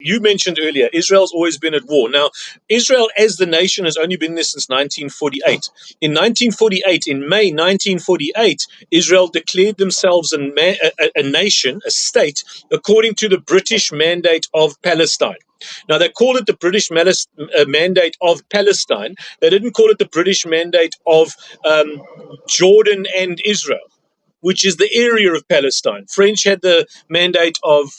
You mentioned earlier, Israel's always been at war. Now, Israel as the nation has only been there since 1948. In 1948, in May 1948, Israel declared themselves a nation, a state, according to the British Mandate of Palestine. Now, they called it the British Mandate of Palestine. They didn't call it the British Mandate of Jordan and Israel, which is the area of Palestine. France had the mandate of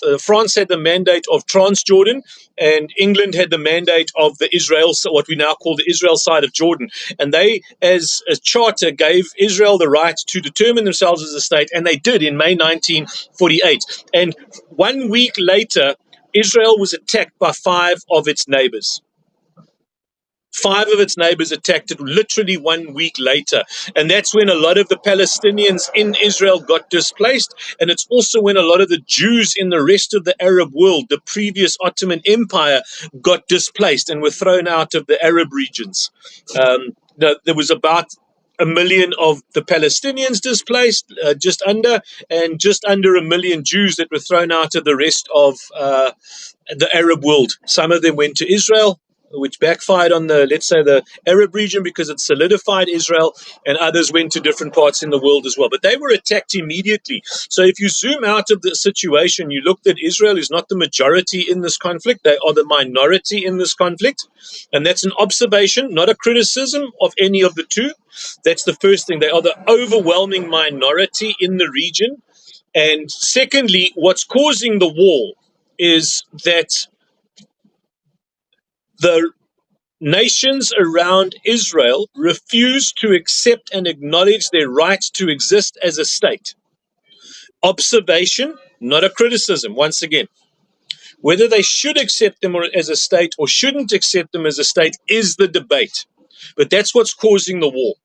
Transjordan, and England had the mandate of the Israel, what we now call the Israel side of Jordan. And they, as a charter, gave Israel the right to determine themselves as a state, and they did in May 1948. And 1 week later, Israel was attacked by 5 of its neighbors. 5 of its neighbors attacked it literally 1 week later. And that's when a lot of the Palestinians in Israel got displaced. And it's also when a lot of the Jews in the rest of the Arab world, the previous Ottoman Empire, got displaced and were thrown out of the Arab regions. There was about 1 million of the Palestinians displaced, just under 1 million Jews that were thrown out of the rest of the Arab world. Some of them went to Israel, which backfired on the Arab region because it solidified Israel, and others went to different parts in the world as well. But they were attacked immediately. So if you zoom out of the situation, you look that Israel is not the majority in this conflict. They are the minority in this conflict. And that's an observation, not a criticism of any of the two. That's the first thing. They are the overwhelming minority in the region. And secondly, what's causing the war is that the nations around Israel refuse to accept and acknowledge their right to exist as a state. Observation, not a criticism, once again. Whether they should accept them as a state or shouldn't accept them as a state is the debate. But that's what's causing the war.